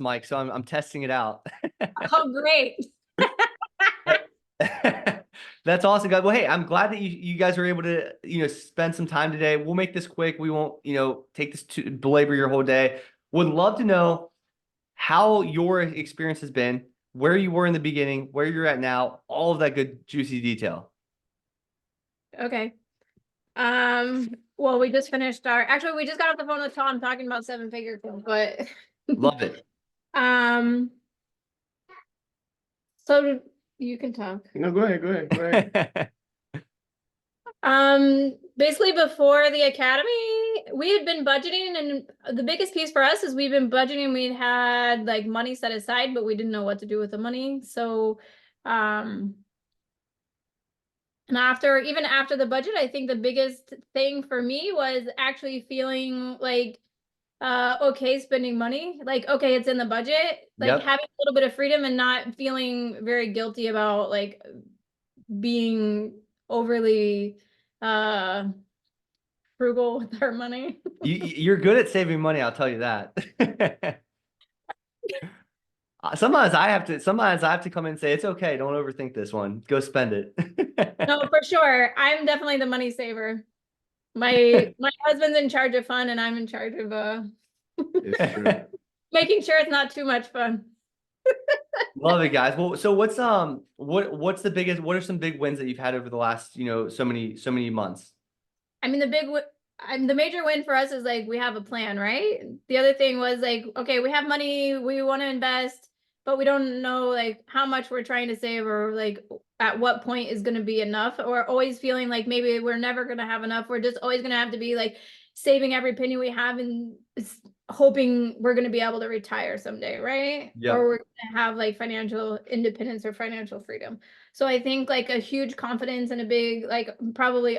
mic, so I'm testing it out. Oh, great. That's awesome, guys. Well, hey, I'm glad that you guys were able to, spend some time today. We'll make this quick. We won't, take this to belabor your whole day. Would love to know how your experience has been, where you were in the beginning, where you're at now, all of that good, juicy detail. Okay. Well, we just finished actually, we just got off the phone with Tom talking about seven-figure things, but Love it. um, so you can talk. No, go ahead. Basically before the academy, we had been budgeting, and the biggest piece for us is we've been budgeting. We'd had like money set aside, but we didn't know what to do with the money. So, and even after the budget, I think the biggest thing for me was actually feeling like, okay, spending money, like, okay, it's in the budget, like having a little bit of freedom and not feeling very guilty about like being overly frugal with our money. You're good at saving money, I'll tell you that. Sometimes I have to come in and say, it's okay, don't overthink this one. Go spend it. No, for sure. I'm definitely the money saver. My husband's in charge of fun and I'm in charge of It's true. making sure it's not too much fun. Love it, guys. Well, so what are some big wins that you've had over the last, so many months? I mean, the major win for us is like we have a plan, right? The other thing was like, okay, we have money, we want to invest, but we don't know like how much we're trying to save or like at what point is going to be enough, or always feeling like maybe we're never going to have enough. We're just always going to have to be like saving every penny we have and hoping we're going to be able to retire someday, right? Yeah. Or we're going to have like financial independence or financial freedom. So I think like a huge confidence and a big, like probably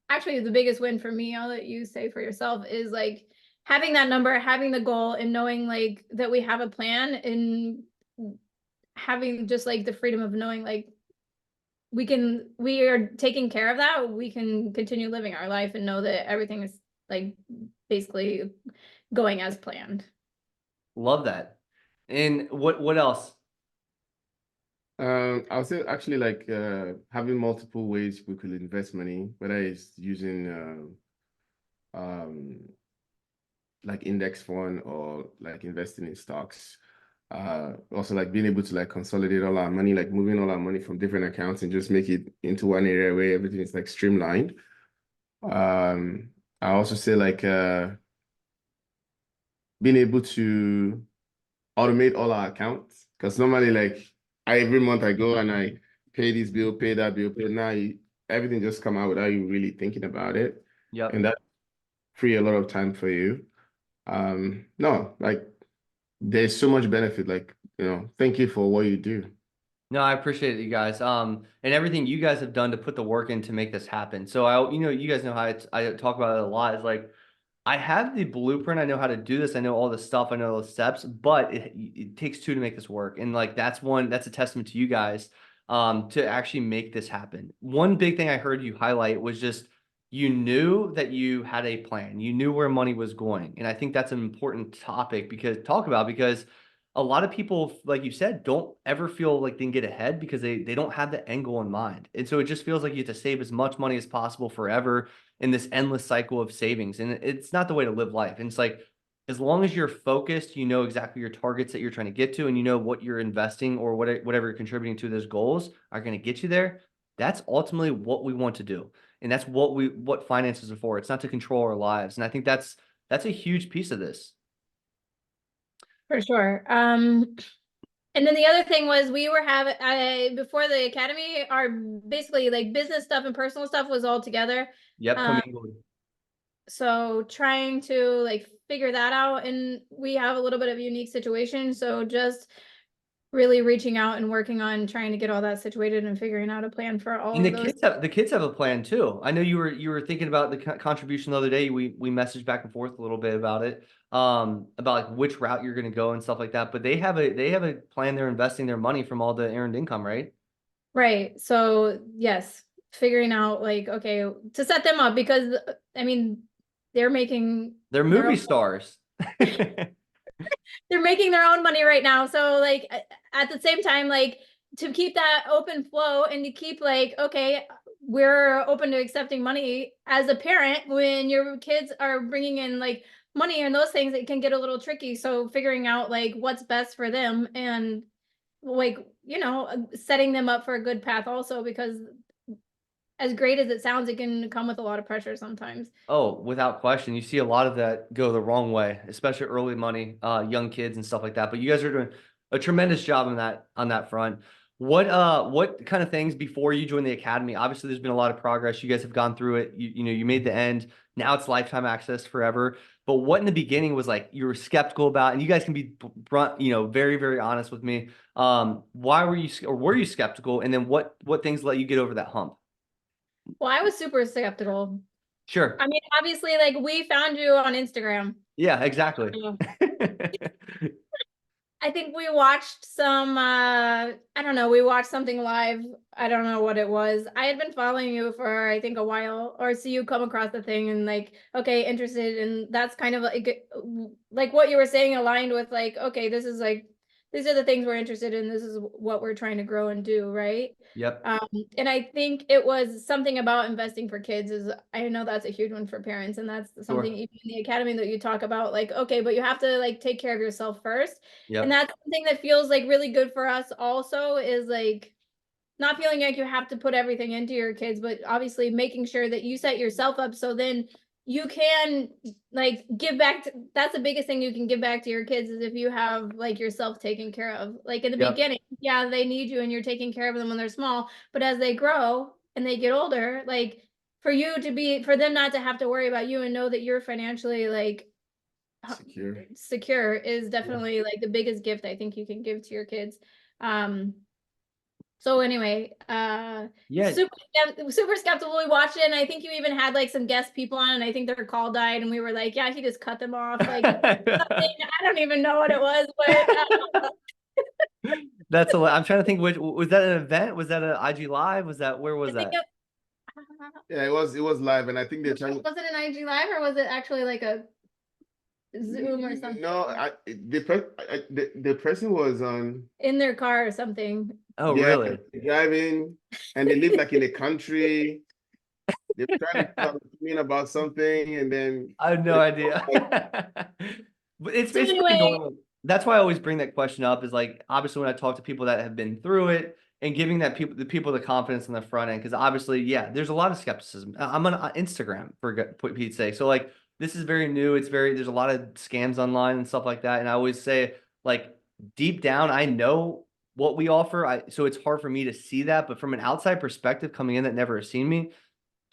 actually the biggest win for me, I'll let you say for yourself, is like having that number, having the goal, and knowing like that we have a plan, and having just like the freedom of knowing like we are taking care of that. We can continue living our life and know that everything is like basically going as planned. Love that. And what else? I would say actually like having multiple ways we could invest money, whether it's using like index fund or like investing in stocks. Also like being able to like consolidate all our money, like moving all our money from different accounts and just make it into one area where everything is like streamlined. I also say like being able to automate all our accounts, because normally like every month I go and I pay this bill, pay that bill, pay now everything just come out without you really thinking about it. Yep. And that free a lot of time for you. No, like there's so much benefit, like, thank you for what you do. No, I appreciate it, you guys. And everything you guys have done to put the work in to make this happen. So you guys know how I talk about it a lot. Is like, I have the blueprint. I know how to do this. I know all the stuff. I know the steps, but it takes two to make this work. And like, that's a testament to you guys, to actually make this happen. One big thing I heard you highlight was just, you knew that you had a plan. You knew where money was going. And I think that's an important topic because a lot of people, like you said, don't ever feel like they can get ahead because they don't have the end goal in mind. And so it just feels like you have to save as much money as possible forever in this endless cycle of savings. And it's not the way to live life. And it's like, as long as you're focused, you know exactly your targets that you're trying to get to, and you know what you're investing or whatever you're contributing to those goals are going to get you there. That's ultimately what we want to do. And that's what finances are for. It's not to control our lives. And I think that's a huge piece of this. For sure. And then the other thing was we were before the academy, our basically like business stuff and personal stuff was all together. Yep. Commingled. So trying to like figure that out, and we have a little bit of a unique situation. So just really reaching out and working on trying to get all that situated and figuring out a plan for all And of those. the kids have a plan too. I know you were thinking about the contribution the other day. We messaged back and forth a little bit about it, about like which route you're going to go and stuff like that. But they have a plan. They're investing their money from all the earned income, right? Right. So yes, figuring out like, okay, to set them up, because I mean, they're movie stars. they're making their own money right now. So like at the same time, like to keep that open flow and to keep like, okay, we're open to accepting money as a parent when your kids are bringing in like money and those things, it can get a little tricky. So figuring out like what's best for them and like, you know, setting them up for a good path also, because as great as it sounds, it can come with a lot of pressure sometimes. Oh, without question. You see a lot of that go the wrong way, especially early money, young kids and stuff like that. But you guys are doing a tremendous job on that front. What kind of things before you joined the academy? Obviously, there's been a lot of progress. You guys have gone through it. You know, you made the end. Now it's lifetime access forever. But what in the beginning was like you were skeptical about, and you guys can be very, very honest with me. Why were you or were you skeptical? And then what things let you get over that hump? Well, I was super skeptical. Sure. I mean, obviously, like we found you on Instagram. Yeah, exactly. Uh, I think we watched some I don't know, we watched something live. I don't know what it was. I had been following you for I think a while, or see you come across the thing and like, okay, interested, and that's kind of like what you were saying aligned with like, okay, this is like these are the things we're interested in. This is what we're trying to grow and do, right? Yep. Um, and I think it was something about investing for kids is I know that's a huge one for parents, and that's something Sure. even in the academy that you talk about, like, okay, but you have to like take care of yourself first. And Yep. that's something that feels like really good for us also is like not feeling like you have to put everything into your kids, but obviously making sure that you set yourself up so then you can like give back to, that's the biggest thing you can give back to your kids is if you have like yourself taken care of. Like in the Yep. beginning, yeah, they need you and you're taking care of them when they're small, but as they grow and they get older, like for you to be for them not to have to worry about you and know that you're financially like Secure. secure is Yeah. definitely like the biggest gift I think you can give to your kids. Um, so anyway, Yeah. super skeptical. We watched it, and I think you even had like some guest people on, and I think their call died, and we were like, yeah, he just cut them off, like something. I don't even know what it was, but That's a lot. I'm trying to think which was that an event? Was that an IG live? Was that where I was think that? Yeah, it was live, and I think they're trying. was it an IG live or was it actually like a Zoom or something No, the person was on. in their car or something? Oh, Yeah, really? driving, and they live like in the country. They're trying to talk to me about something, and then I have no it's idea. like, But it's So pretty anyway, normal. That's why I always bring that question up is like obviously when I talk to people that have been through it and giving the confidence on the front end because obviously there's a lot of skepticism. I'm on Instagram for Pete's sake. So like this is very new. There's a lot of scams online and stuff like that. And I always say like deep down I know what we offer. So it's hard for me to see that, but from an outside perspective coming in that never has seen me,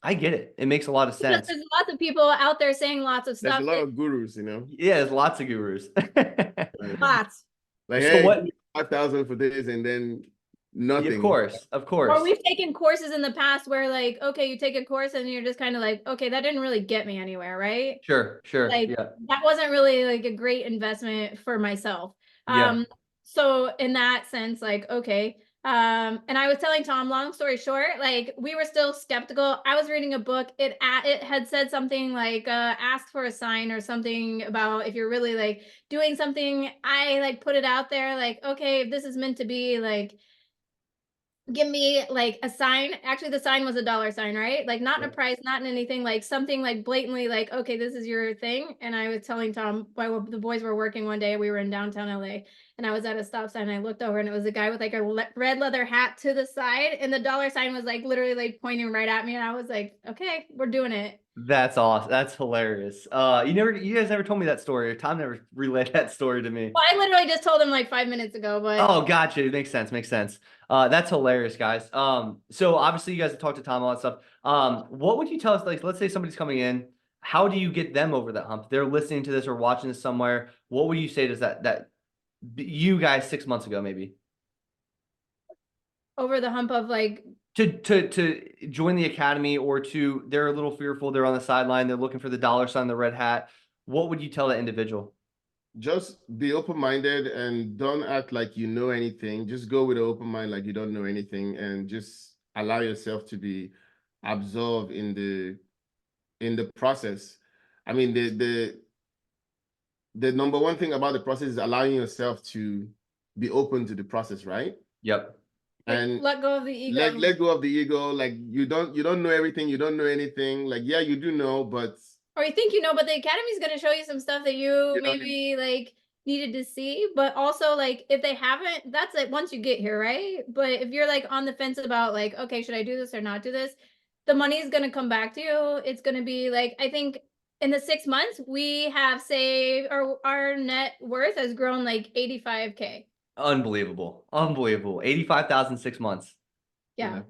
I get it. It makes a lot of because sense. there's lots of people out there saying lots of there's a stuff lot that of gurus. Yeah, there's lots of gurus. Like, lots. So hey, give what? me 5,000 for this, and then Yeah, of nothing. course, of Or course. we've taken courses in the past where like, okay, you take a course and you're just kind of like, okay, that didn't really get me anywhere, right? Sure, sure. Like Yeah, that wasn't really like a great investment for myself. yeah. So in that sense, like, okay. And I was telling Tom, long story short, like we were still skeptical. I was reading a book. It had said something like ask for a sign or something about if you're really like doing something. I like put it out there, like, okay, if this is meant to be like give me like a sign. Actually, the sign was a dollar sign, right? Like not in a price, not in anything, like something like blatantly like, okay, this is your thing. And I was telling Tom while the boys were working one day, we were in downtown LA and I was at a stop sign and I looked over and it was a guy with like a red leather hat to the side and the dollar sign was like literally like pointing right at me. And I was like, okay, we're doing it. That's awesome. That's hilarious. You guys never told me that story. Or Tom never relayed that story to me. Well, I literally just told him like 5 minutes ago, but Oh, gotcha. It makes sense. Makes sense. That's hilarious, guys. So obviously you guys have talked to Tom all that stuff. What would you tell us? Like, let's say somebody's coming in. How do you get them over that hump? They're listening to this or watching this somewhere. What would you say to that you guys 6 months ago maybe? over the hump of like To join the academy or they're a little fearful, they're on the sideline, they're looking for the dollar sign, the red hat. What would you tell that individual? Just be open-minded and don't act like you know anything. Just go with an open mind like you don't know anything and just allow yourself to be absorbed in the process. I mean, the number one thing about the process is allowing yourself to be open to the process, right? Yep. Like, And let go of the ego. let go of the ego. Like you don't know everything, you don't know anything. Like, yeah, you do know, but Or you think you know, but the academy is going to show you some stuff that you you don't. maybe like needed to see. But also, like, if they haven't, that's like once you get here, right? But if you're like on the fence about like, okay, should I do this or not do this? The money is going to come back to you. It's going to be like, I think in the 6 months we have saved, or our net worth has grown like 85K. Unbelievable. Unbelievable. 85,000 6 months. Yeah.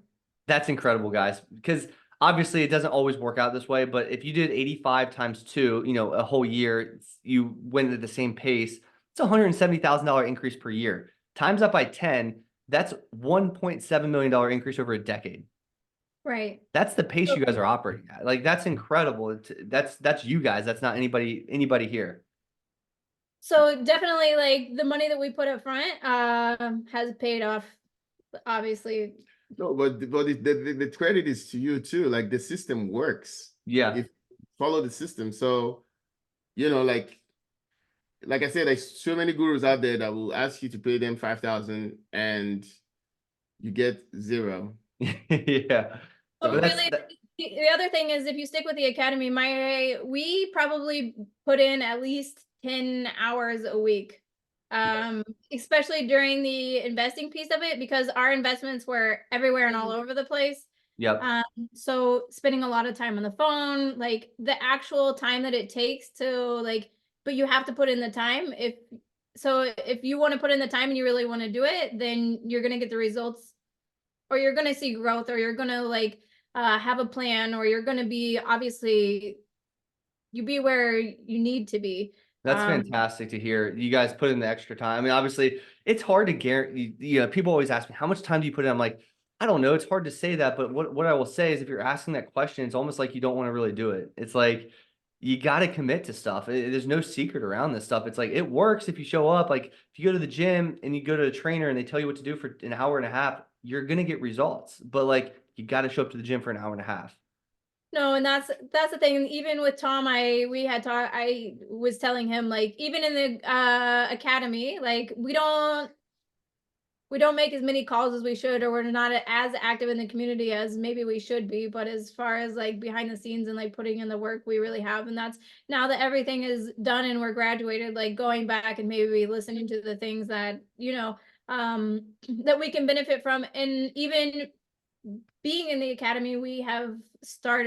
That's incredible, guys. Because obviously it doesn't always work out this way, but if you did 85 times two, a whole year, you went at the same pace, it's a $170,000 increase per year. Times that by 10, that's $1.7 million increase over a decade. Right. That's the pace you guys are operating at. Like that's incredible. That's you guys. That's not anybody here. So definitely like the money that we put up front has paid off, obviously. No, but the credit is to you too. Like the system works. Yeah. If you follow the system. So, like I said, there's so many gurus out there that will ask you to pay them 5,000 and you get zero. Yeah. But But really, the other thing is if you stick with the academy, we probably put in at least 10 hours a week. Especially during the investing piece of it, because our investments were everywhere and all over the place. Yep. So spending a lot of time on the phone, like the actual time that it takes to like, but you have to put in the time. If you want to put in the time and you really want to do it, then you're going to get the results, or you're going to see growth, or you're going to like have a plan, or you're going to be obviously you be where you need to be. That's fantastic to hear. You guys put in the extra time. I mean, obviously, it's hard to guarantee. People always ask me, how much time do you put in? I'm like, I don't know. It's hard to say that. But what I will say is if you're asking that question, it's almost like you don't want to really do it. It's like you got to commit to stuff. There's no secret around this stuff. It's like it works if you show up. Like if you go to the gym and you go to a trainer and they tell you what to do for an hour and a half, you're going to get results. But like you got to show up to the gym for an hour and a half. No, and that's the thing. Even with Tom, I was telling him, like, even in the academy, like we don't make as many calls as we should, or we're not as active in the community as maybe we should be. But as far as like behind the scenes and like putting in the work, we really have. And that's now that everything is done and we're graduated, like going back and maybe listening to the things that that we can benefit from. And even being in the academy, we have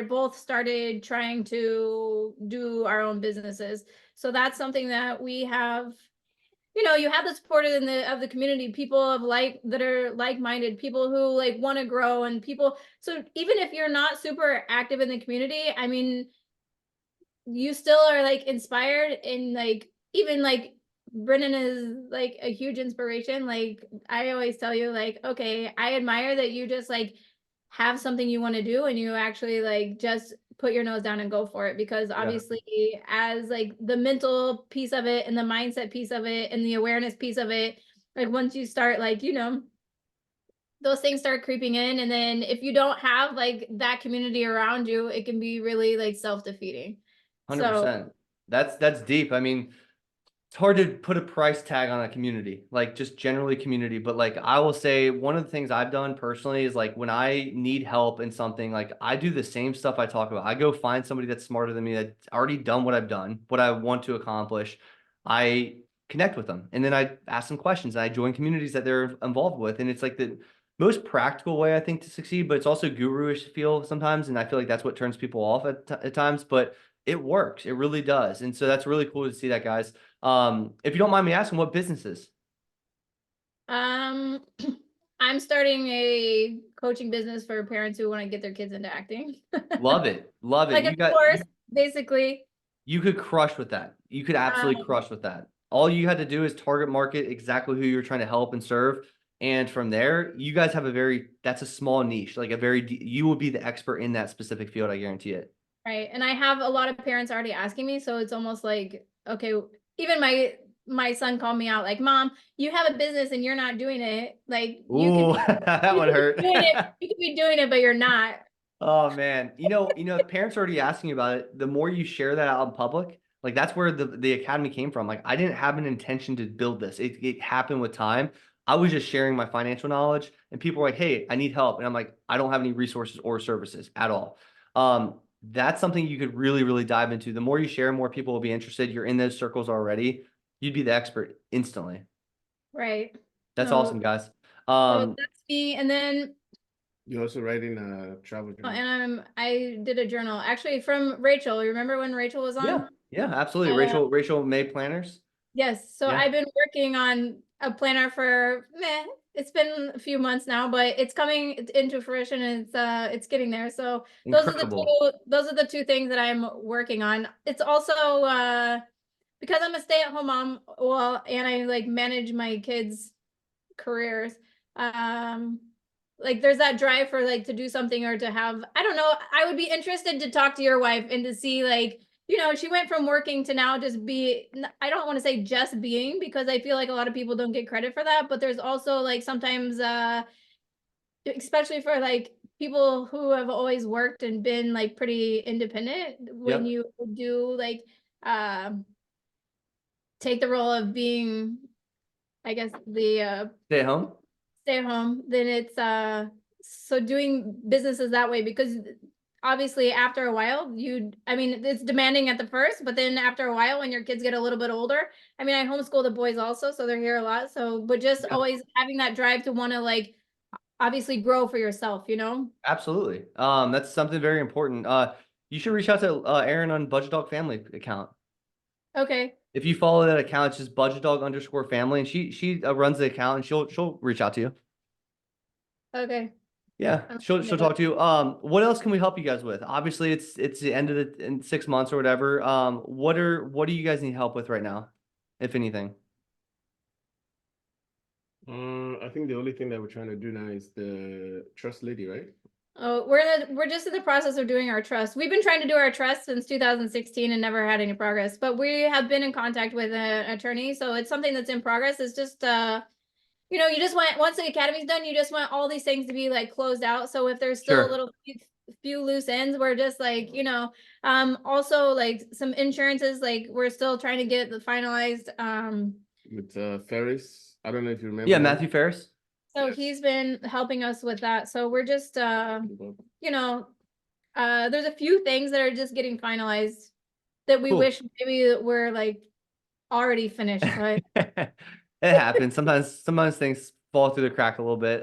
both started trying to do our own businesses. So that's something that we have. You have the support of the community, people that are like-minded, people who like want to grow, and people. So even if you're not super active in the community, I mean, you still are like inspired, and like even like Brennan is like a huge inspiration. Like I always tell you, like, okay, I admire that you just like have something you want to do and you actually like just put your nose down and go for it, because obviously as like the mental piece of it and the mindset piece of it and the awareness piece of it, like once you start like those things start creeping in, and then if you don't have like that community around you, it can be really like self-defeating. 100%. That's deep. I mean, it's hard to put a price tag on a community, like just generally community. But like I will say one of the things I've done personally is like when I need help in something, like I do the same stuff I talk about. I go find somebody that's smarter than me, that's already done what I've done, what I want to accomplish. I connect with them and then I ask them questions and I join communities that they're involved with. And it's like the most practical way I think to succeed, but it's also guru-ish feel sometimes. And I feel like that's what turns people off at times, but it works. It really does. And so that's really cool to see that, guys. If you don't mind me asking, what businesses? I'm starting a coaching business for parents who want to get their kids into acting. Love it. Love it. Like a course, basically. You could crush with that. You could absolutely crush with that. All you had to do is target market exactly who you're trying to help and serve. And from there, you guys have that's a small niche, like you will be the expert in that specific field. I guarantee it. Right. And I have a lot of parents already asking me. So it's almost like, okay, even my son called me out like, Mom, you have a business and you're not doing it. Like Ooh, that one hurt. You could be doing it, but you're not. Oh man. If parents are already asking about it, the more you share that out in public, Like that's where the academy came from. Like I didn't have an intention to build this. It happened with time. I was just sharing my financial knowledge, and people were like, "Hey, I need help," and I'm like, "I don't have any resources or services at all." That's something you could really, really dive into. The more you share, more people will be interested. You're in those circles already. You'd be the expert instantly. Right. That's No, awesome, guys. so Um, that's me. And then You're also writing a travel oh, journal. and I did a journal actually from Rachel. You remember when Rachel was yeah, on? yeah, absolutely. Uh, Rachel made planners. yes. So Yeah, I've been working on a planner for it's been a few months now, but it's coming into fruition and it's getting there. So incredible. those are the two things that I'm working on. It's also because I'm a stay-at-home mom, well, and I like manage my kids' careers. Um, like there's that drive for like to do something or to have, I don't know, I would be interested to talk to your wife and to see like, she went from working to now just I don't want to say just being, because I feel like a lot of people don't get credit for that, but there's also like sometimes especially for like people who have always worked and been like pretty independent, when Yep. you do like um take the role of being, I guess, the Stay at home. stay home, then it's so doing businesses that way, because obviously after a while I mean it's demanding at the first, but then after a while when your kids get a little bit older, I mean I homeschool the boys also, so they're here a lot, so but just Yeah, always having that drive to want to like obviously grow for yourself. absolutely. That's something very important. You should reach out to Aaron on Budget Dog Family account. Okay. If you follow that account, it's just Budget Dog _ family, and she runs the account, and she'll reach out to you. Okay. Yeah, I'm she'll talk to you. What else can we help you guys with? Obviously, it's the end of the in 6 months or whatever. What do you guys need help with right now, if anything? I think the only thing that we're trying to do now is the trust lady, right? Oh, we're just in the process of doing our trust. We've been trying to do our trust since 2016 and never had any progress, but we have been in contact with an attorney, so it's something that's in progress. It's just you just want, once the academy's done, you just want all these things to be like closed out. So if there's still a Sure. little few loose ends, we're just like, also like some insurances, like we're still trying to get the finalized. With Ferris. I don't know if you remember Yeah, him. Matthew Ferris. So Yes. he's been helping us with that. So we're just you know, there's a few things that are just getting finalized that we Cool. wish maybe were like already finished, but It happens. Sometimes things fall through the crack a little bit.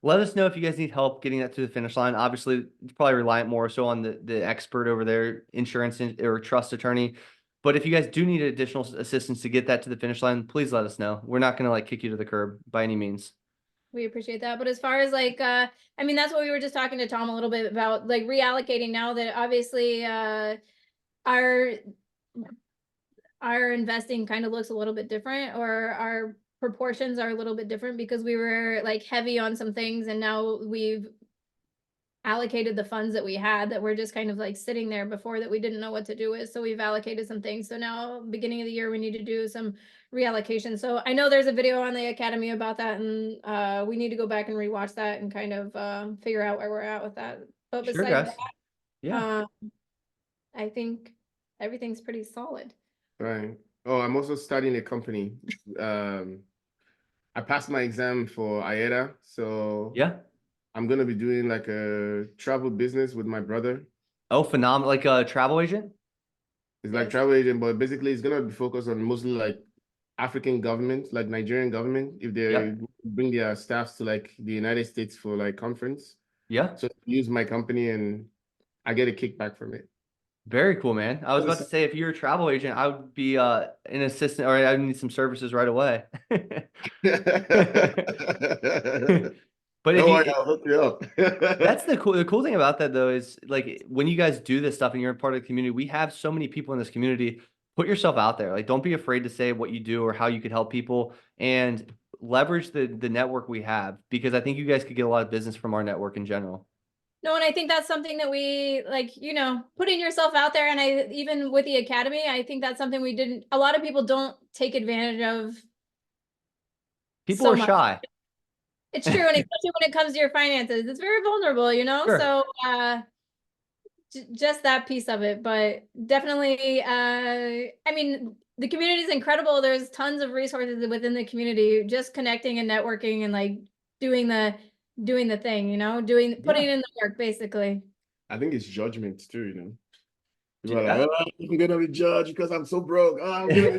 Let us know if you guys need help getting that to the finish line. Obviously, it's probably reliant more so on the expert over there, insurance or trust attorney. But if you guys do need additional assistance to get that to the finish line, please let us know. We're not going to like kick you to the curb by any means. we appreciate that. But as far as like I mean that's what we were just talking to Tom a little bit about, like reallocating now that obviously our our investing kind of looks a little bit different, or our proportions are a little bit different, because we were like heavy on some things and now we've allocated the funds that we had that were just kind of like sitting there before that we didn't know what to do with. So we've allocated some things. So now beginning of the year, we need to do some reallocation. So I know there's a video on the Academy about that, and we need to go back and rewatch that and kind of figure out where we're at with that. But Sure, besides guys. that, Yeah. I think everything's pretty solid. Right. Oh, I'm also starting a company. Um, I passed my exam for IETA, so Yeah. I'm gonna be doing like a travel business with my brother. Oh, phenomenal. Like a travel agent? It's like Yes. travel agent, but basically it's gonna be focused on mostly like African government, like Nigerian government, if they Yep. bring their staffs to like the United States for like conference. Yeah. So use my company and I get a kickback from it. Very cool, man. I was about to say if you're a travel agent, I would be an assistant or I need some services right away. But if Don't worry, you I'll hook you up. that's the cool thing about that though is like when you guys do this stuff and you're a part of the community, we have so many people in this community. Put yourself out there. Like don't be afraid to say what you do or how you could help people and leverage the network we have because I think you guys could get a lot of business from our network in general. No, and I think that's something that we like, putting yourself out there. And I, even with the Academy, I think that's something we didn't, a lot of people don't take advantage of People so are much. shy. It's true. And especially when it comes to your finances, it's very vulnerable, Sure. So just that piece of it, but definitely, I mean, the community is incredible. There's tons of resources within the community, just connecting and networking and like doing the thing, putting Yeah. in the work basically. I think it's judgment too, you know. People Dude, are like, oh, I'm gonna be judged because I'm so broke. Oh, I'm gonna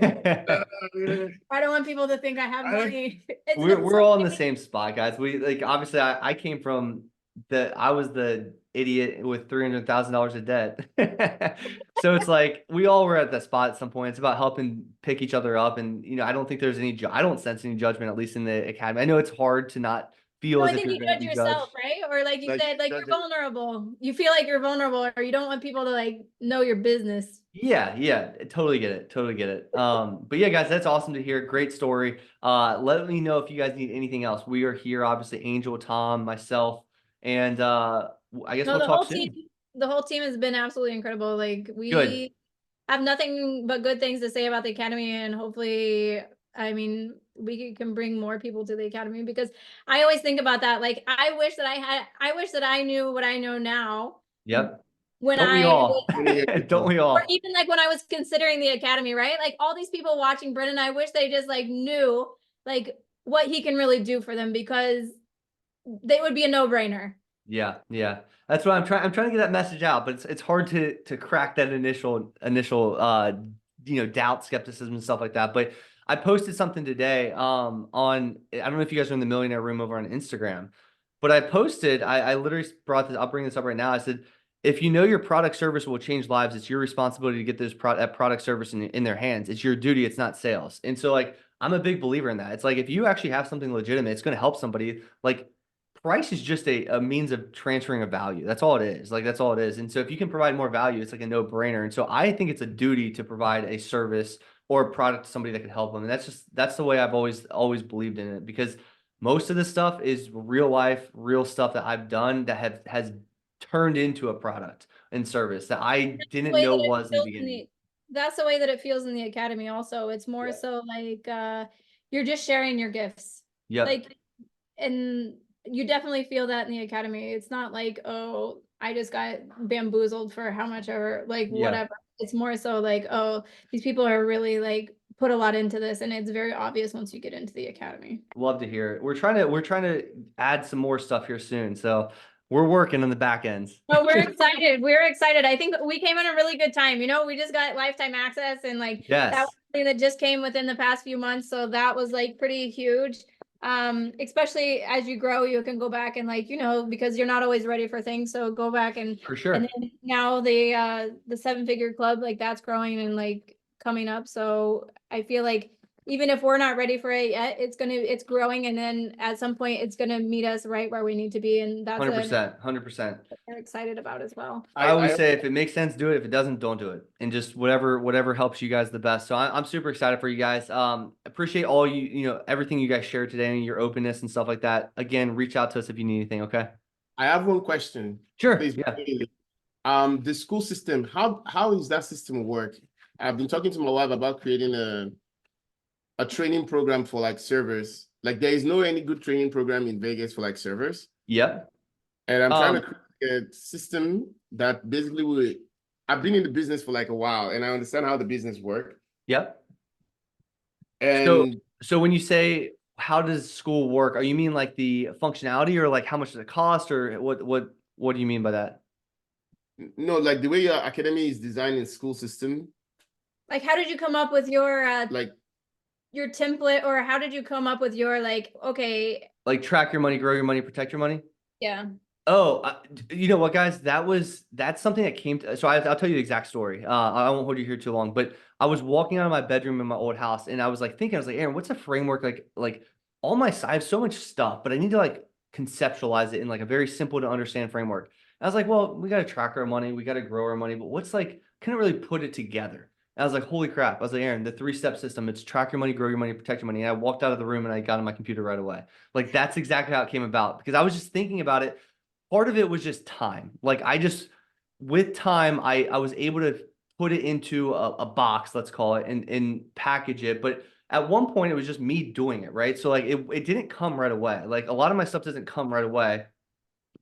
be I don't want people to think I have money. we're all in the same spot, guys. We like obviously I came from I was the idiot with $300,000 of debt. So it's like we all were at that spot at some point. It's about helping pick each other up. And I don't think there's I don't sense any judgment, at least in the academy. I know it's hard to not feel No, as I if think you're you going to judge be yourself, judged. right? Or like you like said, like you're judging. vulnerable. You feel like you're vulnerable, or you don't want people to like know your business. Yeah, yeah, totally get it. Totally get it. But yeah, guys, that's awesome to hear. Great story. Let me know if you guys need anything else. We are here, obviously, Angel, Tom, myself, and I guess No, we'll the talk whole team, soon. the whole team has been absolutely incredible. Like Good. we have nothing but good things to say about the academy, and hopefully, I mean, we can bring more people to the academy, because I always think about that. Like I wish that I knew what I know now Yep. when Don't we I all? Don't we or all? even like when I was considering the academy, right? Like all these people watching Brennan, I wish they just like knew like what he can really do for them, because they would be a no-brainer. Yeah, yeah. That's what I'm trying to get that message out, but it's hard to crack that initial doubt, skepticism and stuff like that. But I posted something today on I don't know if you guys are in the Millionaire Room over on Instagram, but I literally brought this, I'll bring this up right now. I said, if you know your product service will change lives, it's your responsibility to get that product service in their hands. It's your duty, it's not sales. And so like I'm a big believer in that. It's like if you actually have something legitimate, it's going to help somebody. Like price is just a means of transferring a value. That's all it is. Like that's all it is. And so if you can provide more value, it's like a no-brainer. And so I think it's a duty to provide a service or a product to somebody that can help them. And that's the way I've always believed in it, because most of this stuff is real life, real stuff that I've done that has turned into a product and service that I The didn't way know that it was in the feels in beginning. the That's the way that it feels in the academy also. It's more Yeah. so like you're just sharing your gifts. Yep. Like, and you definitely feel that in the academy. It's not like, oh, I just got bamboozled for how much ever, like Yeah. whatever. It's more so like, oh, these people are really like put a lot into this, and it's very obvious once you get into the academy. Love to hear it. We're trying to add some more stuff here soon. So we're working on the back ends. Oh, we're excited. We're excited. I think we came in a really good time. We just got lifetime access, and like that was Yes, something that just came within the past few months. So that was like pretty huge. Especially as you grow, you can go back and like, because you're not always ready for things. So go back for and sure. then now the 7-figure club, like that's growing and like coming up. So I feel like even if we're not ready for it yet, it's growing, and then at some point it's gonna meet us right where we need to be. And that's what 100%. 100%. we're excited about as well. I always I say if it makes sense, do it. If it doesn't, don't do it. And just whatever helps you guys the best. So I'm super excited for you guys. Appreciate all everything you guys shared today and your openness and stuff like that. Again, reach out to us if you need anything. Okay. I have one question, Sure. please. Yeah. The school system, how is that system work? I've been talking to my wife about creating a training program for like servers. Like there is no any good training program in Vegas for like servers. Yep. And I'm trying to Um, create a system that basically will, I've been in the business for like a while and I understand how the business work. yep. So And so when you say how does school work, are you mean like the functionality or like how much does it cost or what do you mean by that? no, like the way your academy is designed in school system, Like, how did you come up with like your template, or how did you come up with your like, okay, Like track your money, grow your money, protect your money? yeah, Oh, you know what, guys? That's something that came to. So I'll tell you the exact story. I won't hold you here too long, but I was walking out of my bedroom in my old house, and I was like thinking, I was like, Aaron, what's a framework like all my I have so much stuff, but I need to like conceptualize it in like a very simple to understand framework. I was like, well, we got to track our money, we got to grow our money, but what's like, couldn't really put it together. And I was like, holy crap! I was like, Aaron, the 3-step system. It's track your money, grow your money, protect your money. And I walked out of the room and I got on my computer right away. Like that's exactly how it came about because I was just thinking about it. Part of it was just time. Like I just with time, I was able to put it into a box, let's call it, and package it. But at one point it was just me doing it, right? So like it didn't come right away. Like a lot of my stuff doesn't come right away.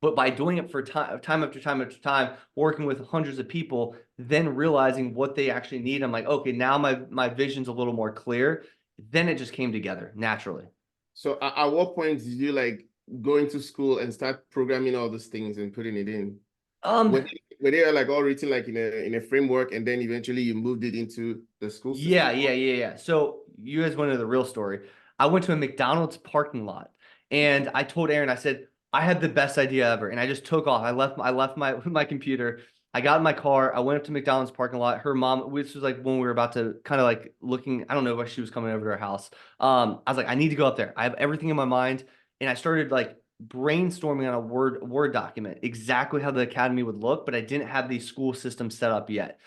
But by doing it for time after time after time, working with hundreds of people, then realizing what they actually need, I'm like, okay, now my vision's a little more clear. Then it just came together naturally. So at what point did you like go into school and start programming all those things and putting it in? Um, Were they like all written like in a framework, and then eventually you moved it into the school system? yeah. So you guys went into the real story. I went to a McDonald's parking lot and I told Aaron, I said, I had the best idea ever. And I just took off. I left my my computer. I got in my car. I went up to McDonald's parking lot. Her mom, which was like when we were about to kind of like looking, I don't know if she was coming over to our house. I was like, I need to go up there. I have everything in my mind. And I started like brainstorming on a Word document, exactly how the academy would look, but I didn't have the school system set up yet.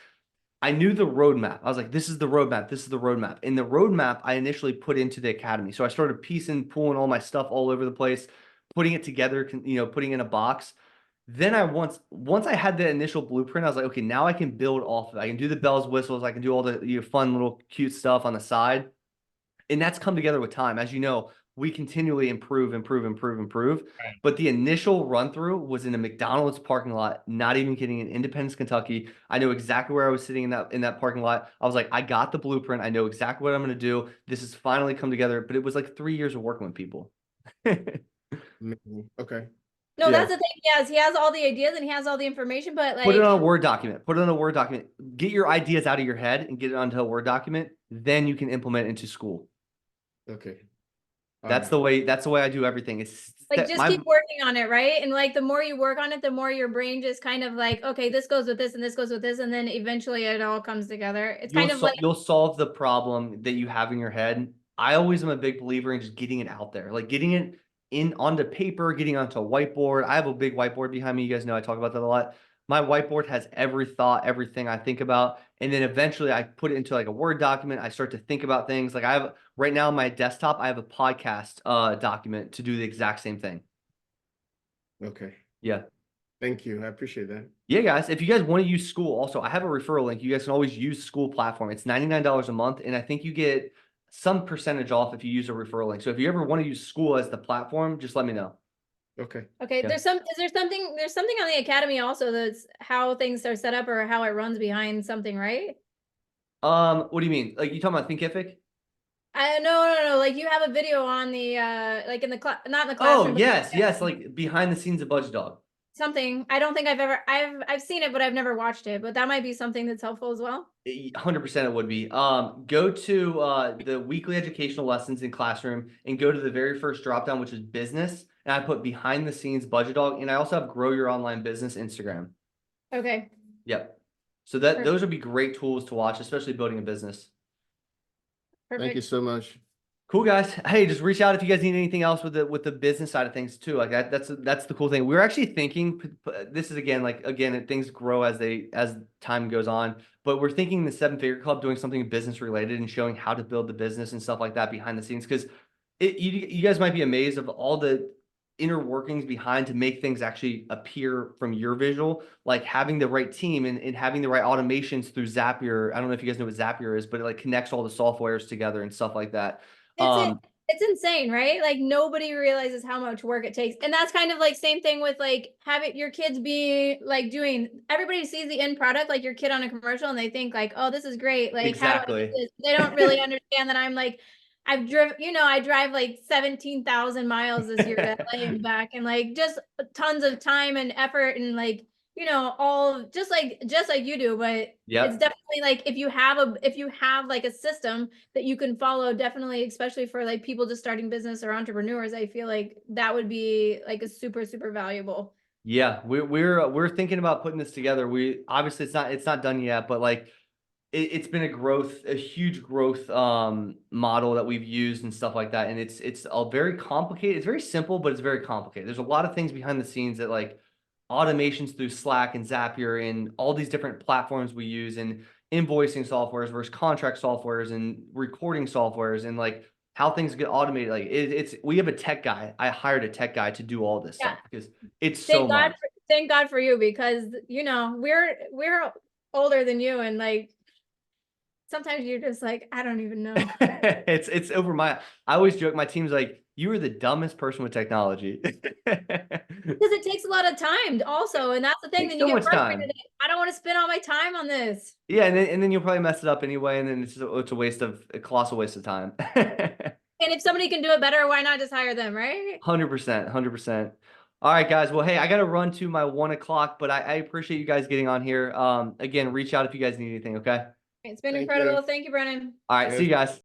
I knew the roadmap. I was like, this is the roadmap. This is the roadmap. And the roadmap I initially put into the academy. So I started piecing, pulling all my stuff all over the place, putting it together, putting in a box. Then once I had the initial blueprint, I was like, okay, now I can build off of it. I can do the bells, whistles. I can do all the fun little cute stuff on the side. And that's come together with time. As you know, we continually improve. Right. But the initial run through was in a McDonald's parking lot, not even kidding, in Independence, Kentucky. I know exactly where I was sitting in that parking lot. I was like, I got the blueprint. I know exactly what I'm going to do. This has finally come together. But it was like 3 years of working with people. Okay. No, Yeah. that's the thing. He has all the ideas and he has all the information, but Put it like, on a Word document. Put it on a Word document. Get your ideas out of your head and get it onto a Word document. Then you can implement it into school. Okay. All That's right. the way I do everything. It's just my keep working on it, right? And like the more you work on it, the more your brain just kind of like, okay, this goes with this and this goes with this, and then eventually it all comes together. It's kind of like, you'll solve the problem that you have in your head. I always am a big believer in just getting it out there, like getting it in onto paper, getting onto a whiteboard. I have a big whiteboard behind me. You guys know I talk about that a lot. My whiteboard has every thought, everything I think about, and then eventually I put it into like a Word document. I start to think about things. Like I have right now on my desktop, I have a podcast document to do the exact same thing. Okay. Yeah. Thank you. I appreciate that. Yeah, guys, if you guys want to use school, also, I have a referral link. You guys can always use school platform. It's $99 a month, and I think you get some percentage off if you use a referral link. So if you ever want to use school as the platform, just let me know. Okay. okay, Yeah. there's something on the academy also that's how things are set up or how it runs behind something, right? What do you mean? Like you talking about Thinkific? No. Like you have a video on the like in the class, not in the Oh, classroom, but yes, like behind the scenes of Budget Dog. something. I don't think I've seen it, but I've never watched it. But that might be something that's helpful as well. 100% it would be. Go to the weekly educational lessons in classroom and go to the very first drop down, which is business. And I put behind the scenes Budget Dog, and I also have Grow Your Online Business Instagram. Okay. Yep. So that Perfect. those would be great tools to watch, especially building a business. Thank you Perfect. so much. Cool guys. Hey, just reach out if you guys need anything else with the business side of things too. Like that's the cool thing. We're actually thinking this is again things grow as time goes on, but we're thinking the Seven Figure Club doing something business related and showing how to build the business and stuff like that behind the scenes because you guys might be amazed of all the inner workings behind to make things actually appear from your visual, like having the right team and having the right automations through Zapier. I don't know if you guys know what Zapier is, but it like connects all the softwares together and stuff like that. It's it. Um, It's insane, right? Like nobody realizes how much work it takes. And that's kind of like same thing with like having your kids be like doing everybody sees the end product, like your kid on a commercial, and they think like, oh, this is great. Like, how do I do exactly. this? They don't really understand that I'm like, I've driven, I drive like 17,000 miles this year to LA and back, and like just tons of time and effort and like, all just like you do, but it's Yep. definitely like if you have like a system that you can follow, definitely, especially for like people just starting business or entrepreneurs, I feel like that would be like a super, super valuable. Yeah, we're thinking about putting this together. We obviously it's not done yet, but like it's been a huge growth model that we've used and stuff like that. And it's a very complicated, it's very simple, but it's very complicated. There's a lot of things behind the scenes that like automations through Slack and Zapier and all these different platforms we use and invoicing softwares versus contract softwares and recording softwares and like how things get automated. Like it's we have a tech guy. I hired a tech guy to do all this Yeah. stuff because it's so much. Thank God for you, because we're older than you, and like sometimes you're just like, I don't even know. It's over my I always joke my team's like You are the dumbest person with technology. Because it takes a lot of time also, and that's the thing. Takes Then so you get much time. frustrated. I don't want to spend all my time on this. Yeah, and then you'll probably mess it up anyway, and then it's a waste of a colossal waste of time. And if somebody can do it better, why not just hire them, right? 100%, 100%. All right, guys. Well, hey, I got to run to my 1 o'clock, but I appreciate you guys getting on here. Again, reach out if you guys need anything. Okay. It's been Thank incredible. you. Thank you, Brennan. All right. See Cheers. you guys.